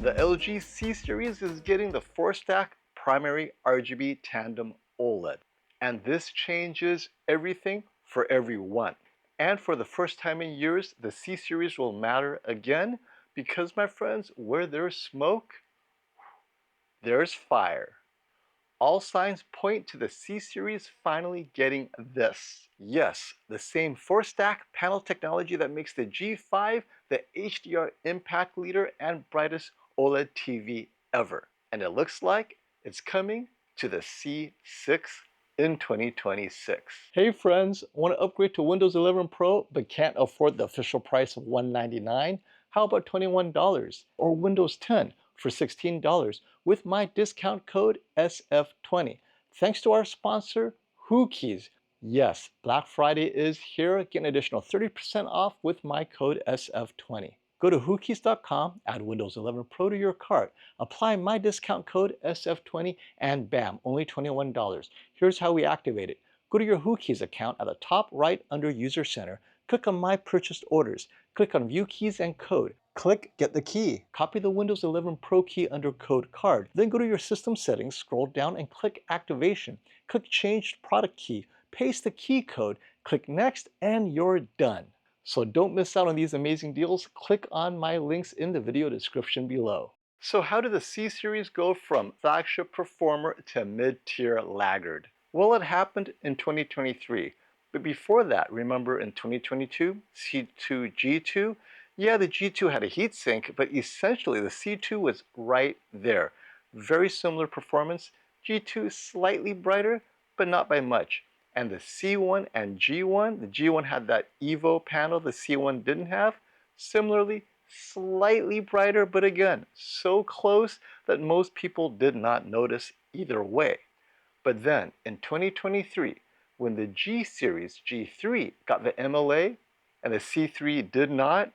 The LG C series is getting the 4-stack primary RGB tandem OLED. And this changes everything for everyone. And for the first time in years, the C series will matter again because, my friends, where there's smoke, there's fire. All signs point to the C series finally getting this. Yes, the same 4-stack panel technology that makes the G5 the HDR impact leader and brightest OLED TV ever. And it looks like it's coming to the C6 in 2026. Hey friends, want to upgrade to Windows 11 Pro but can't afford the official price of $199? How about $21 or Windows 10 for $16 with my discount code SF20? Thanks to our sponsor, Whokeys. Yes, Black Friday is here. Get an additional 30% off with my code SF20. Go to Whokeys.com, add Windows 11 Pro to your cart, apply my discount code SF20, and bam, only $21. Here's how we activate it. Go to your Whokeys account at the top right under User Center, click on My Purchased Orders, click on View Keys and Code, click Get the Key, copy the Windows 11 Pro key under Code Card, then go to your system settings, scroll down and click Activation, click Change Product Key, paste the key code, click Next, and you're done. So don't miss out on these amazing deals. Click on my links in the video description below. So how did the C series go from flagship performer to mid-tier laggard? Well, it happened in 2023. But before that, remember in 2022, C2, G2? Yeah, the G2 had a heatsink, but essentially the C2 was right there. Very similar performance. G2 slightly brighter, but not by much. And the C1 and G1, the G1 had that Evo panel the C1 didn't have. Similarly, slightly brighter, but again, so close that most people did not notice either way. But then, in 2023, when the G series, G3, got the MLA and the C3 did not,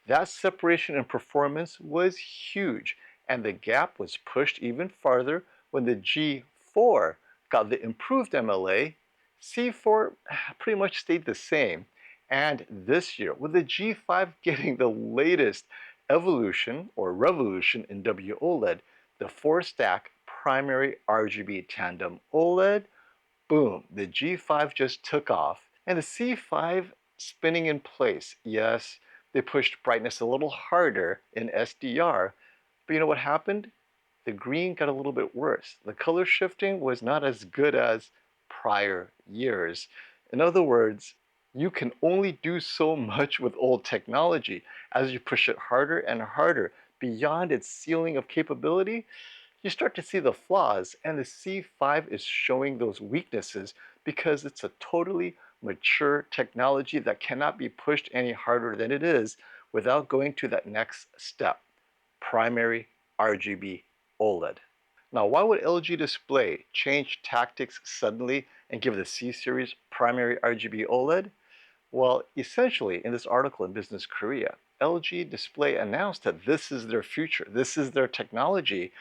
that separation in performance was huge. And the gap was pushed even farther when the G4 got the improved MLA. C4 pretty much stayed the same. And this year, with the G5 getting the latest evolution or revolution in WOLED, the 4-stack primary RGB tandem OLED, boom, the G5 just took off. And the C5 spinning in place. Yes, they pushed brightness a little harder in SDR, but you know what happened? The green got a little bit worse. The color shifting was not as good as prior years. In other words, you can only do so much with old technology. As you push it harder and harder beyond its ceiling of capability, you start to see the flaws, and the C5 is showing those weaknesses because it's a totally mature technology that cannot be pushed any harder than it is without going to that next step, primary RGB OLED. Now, why would LG Display change tactics suddenly and give the C series primary RGB OLED? Well, essentially, in this article in Business Korea, LG Display announced that this is their future, this is their technology.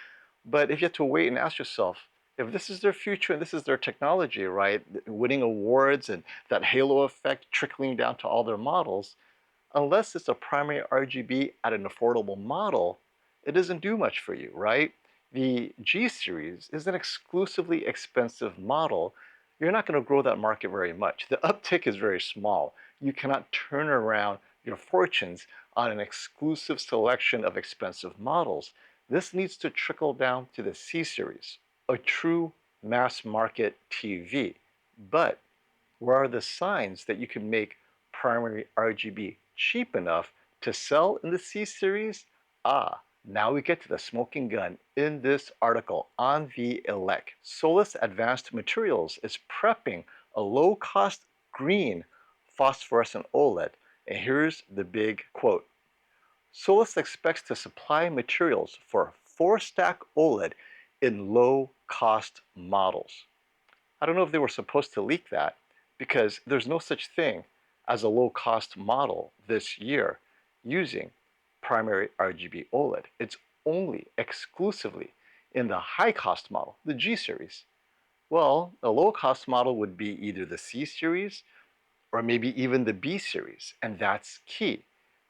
But if you have to wait and ask yourself, if this is their future and this is their technology, right, winning awards and that halo effect trickling down to all their models, unless it's a primary RGB at an affordable model, it doesn't do much for you, right? The G series is an exclusively expensive model. You're not going to grow that market very much. The uptick is very small. You cannot turn around your fortunes on an exclusive selection of expensive models. This needs to trickle down to the C series, a true mass market TV. But where are the signs that you can make primary RGB cheap enough to sell in the C series? Now we get to the smoking gun in this article on the elect. Solus Advanced Materials is prepping a low-cost green phosphorescent OLED. And here's the big quote. Solus expects to supply materials for 4-stack OLED in low-cost models. I don't know if they were supposed to leak that because there's no such thing as a low-cost model this year using primary RGB OLED. It's only exclusively in the high-cost model, the G series. Well, a low-cost model would be either the C series or maybe even the B series, and that's key.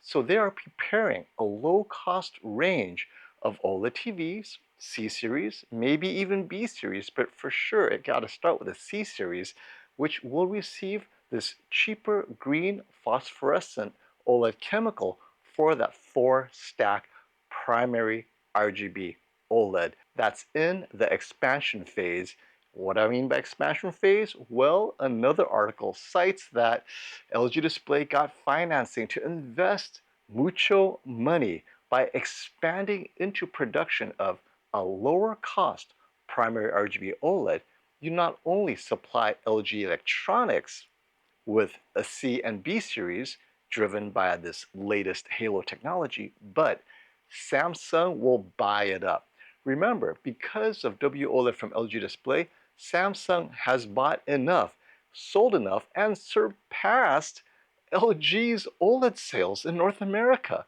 So they are preparing a low-cost range of OLED TVs, C series, maybe even B series, but for sure it got to start with a C series, which will receive this cheaper green phosphorescent OLED chemical for that 4-stack primary RGB OLED that's in the expansion phase. What do I mean by expansion phase? Well, another article cites that LG Display got financing to invest mucho money by expanding into production of a lower cost primary RGB OLED. You not only supply LG Electronics with a C and B series driven by this latest Halo technology, but Samsung will buy it up. Remember, because of WOLED from LG Display, Samsung has bought enough, sold enough, and surpassed LG's OLED sales in North America.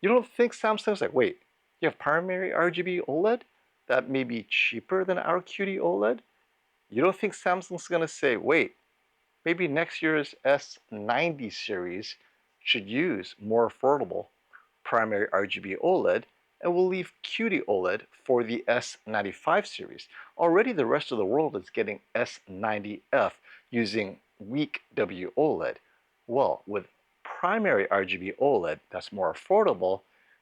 You don't think Samsung's like, wait, you have primary RGB OLED that may be cheaper than our QD OLED? You don't think Samsung's gonna say, wait, maybe next year's S90 series should use more affordable primary RGB OLED, and we'll leave QD OLED for the S95 series. Already the rest of the world is getting S90F using weak WOLED. Well, with primary RGB OLED that's more affordable,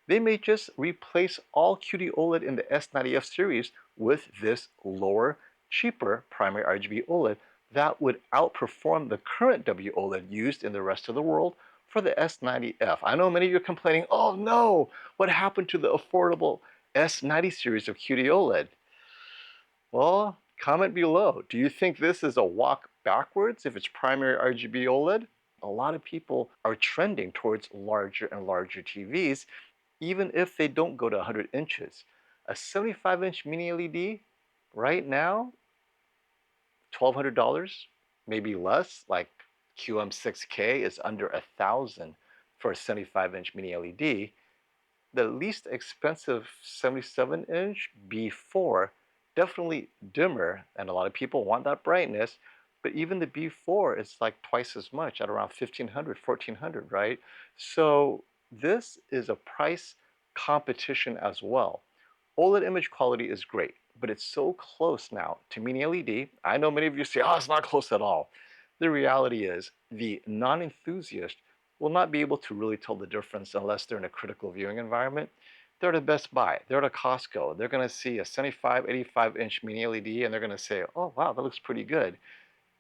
they may just replace all QD OLED in the S90F series with this lower, cheaper primary RGB OLED that would outperform the current WOLED used in the rest of the world for the S90F. I know many of you are complaining, oh no, what happened to the affordable S90 series of QD OLED? Well, comment below. Do you think this is a walk backwards if it's primary RGB OLED? A lot of people are trending towards larger and larger TVs, even if they don't go to 100 inches. A 75-inch mini LED right now, $1,200, maybe less, like QM6K is under $1,000 for a 75-inch mini LED. The least expensive 77-inch B4, definitely dimmer, and a lot of people want that brightness, but even the B4 is like twice as much at around $1,500, $1,400, right? So this is a price competition as well. OLED image quality is great, but it's so close now to mini LED. I know many of you say, oh, it's not close at all. The reality is the non-enthusiast will not be able to really tell the difference unless they're in a critical viewing environment. They're at a Best Buy, they're at a Costco, they're gonna see a 75, 85-inch mini LED and they're gonna say, oh wow, that looks pretty good.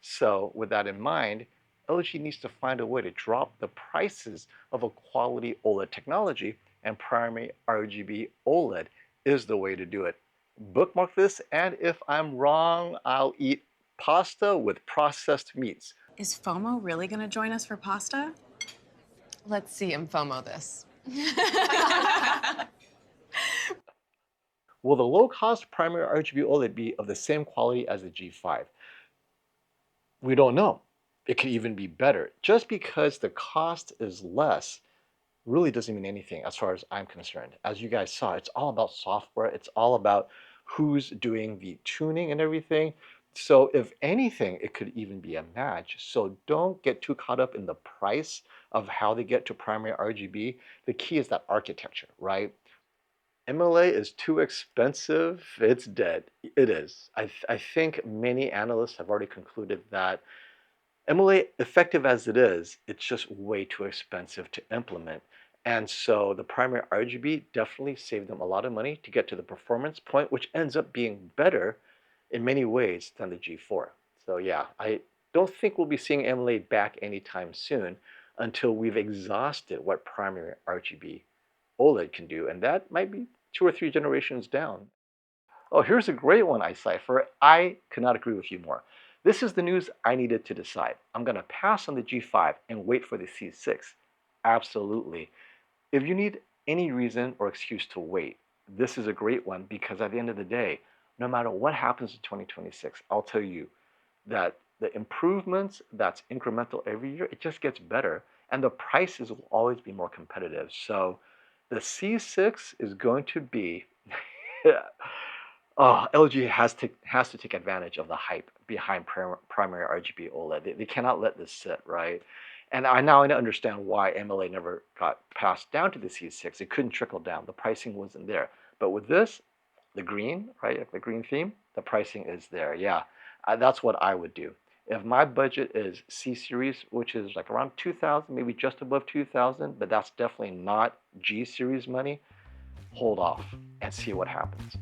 So with that in mind, LG needs to find a way to drop the prices of a quality OLED technology, and primary RGB OLED is the way to do it. Bookmark this, and if I'm wrong, I'll eat pasta with processed meats. Is Fomo really going to join us for pasta? Let's see him FOMO this. Will the low-cost primary RGB OLED be of the same quality as the G5? We don't know. It could even be better. Just because the cost is less really doesn't mean anything as far as I'm concerned. As you guys saw, it's all about software. It's all about who's doing the tuning and everything. So if anything, it could even be a match. So don't get too caught up in the price of how they get to primary RGB. The key is that architecture, right? MLA is too expensive. It's dead. It is. I think many analysts have already concluded that MLA, effective as it is, it's just way too expensive to implement. And so the primary RGB definitely saved them a lot of money to get to the performance point, which ends up being better in many ways than the G4. So yeah, I don't think we'll be seeing MLA back anytime soon until we've exhausted what primary RGB OLED can do, and that might be 2 or 3 generations down. Oh, here's a great one I cipher. I could not agree with you more. This is the news I needed to decide. I'm going to pass on the G5 and wait for the C6. Absolutely. If you need any reason or excuse to wait, this is a great one because at the end of the day, no matter what happens in 2026, I'll tell you that the improvements that's incremental every year, it just gets better and the prices will always be more competitive. So the C6 is going to be oh, LG has to take advantage of the hype behind primary RGB OLED. They cannot let this sit, right? And I now understand why MLA never got passed down to the C6. It couldn't trickle down. The pricing wasn't there. But with this, the green, right, the green theme, the pricing is there. Yeah, that's what I would do. If my budget is C series, which is like around 2,000, maybe just above 2,000, but that's definitely not G series money, hold off and see what happens.